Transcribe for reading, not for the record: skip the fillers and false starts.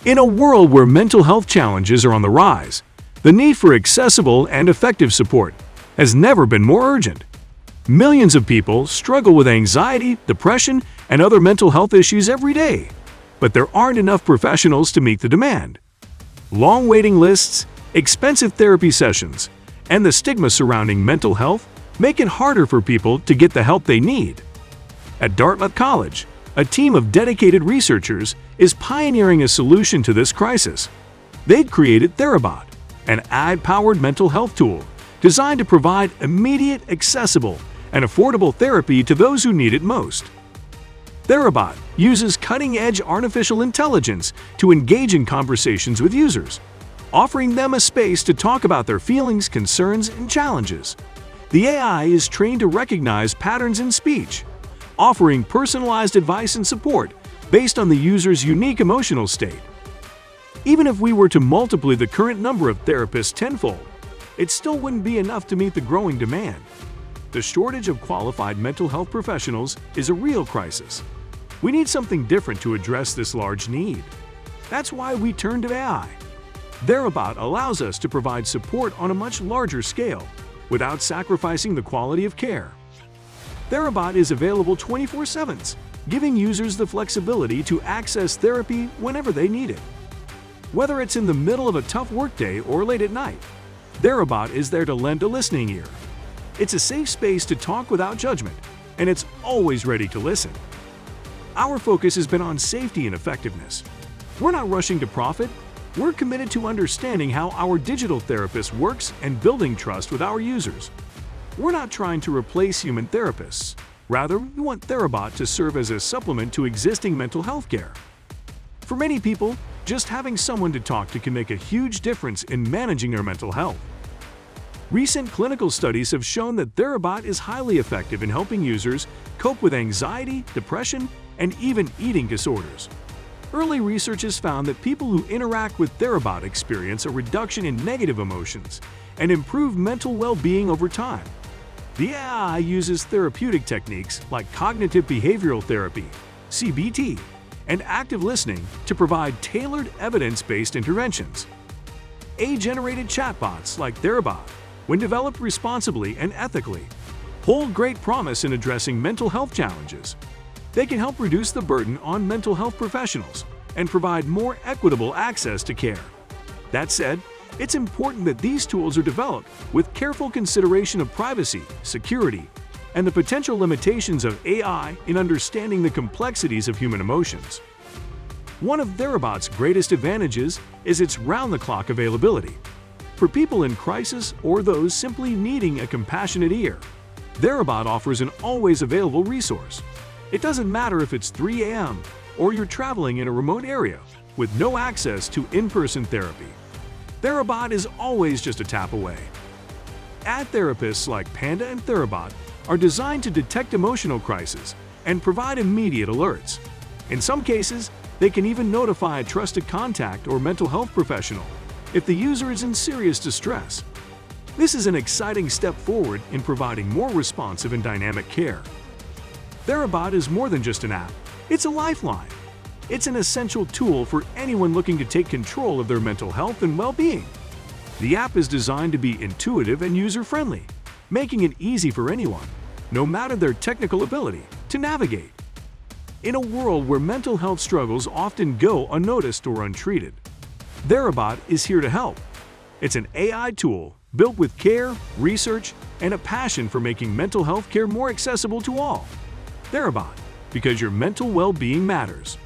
In a world where mental health challenges are on the rise, the need for accessible and effective support has never been more urgent. Millions of people struggle with anxiety, depression, and other mental health issues every day, but there aren't enough professionals to meet the demand. Long waiting lists, expensive therapy sessions, and the stigma surrounding mental health make it harder for people to get the help they need. At Dartmouth College, a team of dedicated researchers is pioneering a solution to this crisis. They've created Therabot, an AI-powered mental health tool designed to provide immediate, accessible, and affordable therapy to those who need it most. Therabot uses cutting-edge artificial intelligence to engage in conversations with users, offering them a space to talk about their feelings, concerns, and challenges. The AI is trained to recognize patterns in speech, offering personalized advice and support based on the user's unique emotional state. Even if we were to multiply the current number of therapists tenfold, it still wouldn't be enough to meet the growing demand. The shortage of qualified mental health professionals is a real crisis. We need something different to address this large need. That's why we turn to AI. Therabot allows us to provide support on a much larger scale without sacrificing the quality of care. Therabot is available 24/7, giving users the flexibility to access therapy whenever they need it. Whether it's in the middle of a tough workday or late at night, Therabot is there to lend a listening ear. It's a safe space to talk without judgment, and it's always ready to listen. Our focus has been on safety and effectiveness. We're not rushing to profit. We're committed to understanding how our digital therapist works and building trust with our users. We're not trying to replace human therapists. Rather, we want Therabot to serve as a supplement to existing mental health care. For many people, just having someone to talk to can make a huge difference in managing their mental health. Recent clinical studies have shown that Therabot is highly effective in helping users cope with anxiety, depression, and even eating disorders. Early research has found that people who interact with Therabot experience a reduction in negative emotions and improve mental well-being over time. The AI uses therapeutic techniques like cognitive behavioral therapy, CBT, and active listening to provide tailored evidence-based interventions. AI-generated chatbots like Therabot, when developed responsibly and ethically, hold great promise in addressing mental health challenges. They can help reduce the burden on mental health professionals and provide more equitable access to care. That said, it's important that these tools are developed with careful consideration of privacy, security, and the potential limitations of AI in understanding the complexities of human emotions. One of Therabot's greatest advantages is its round-the-clock availability. For people in crisis or those simply needing a compassionate ear, Therabot offers an always-available resource. It doesn't matter if it's 3 a.m. or you're traveling in a remote area with no access to in-person therapy. Therabot is always just a tap away. Ad therapists like Panda and Therabot are designed to detect emotional crises and provide immediate alerts. In some cases, they can even notify a trusted contact or mental health professional if the user is in serious distress. This is an exciting step forward in providing more responsive and dynamic care. Therabot is more than just an app. It's a lifeline. It's an essential tool for anyone looking to take control of their mental health and well-being. The app is designed to be intuitive and user-friendly, making it easy for anyone, no matter their technical ability, to navigate. In a world where mental health struggles often go unnoticed or untreated, Therabot is here to help. It's an AI tool built with care, research, and a passion for making mental health care more accessible to all. Therabot, because your mental well-being matters.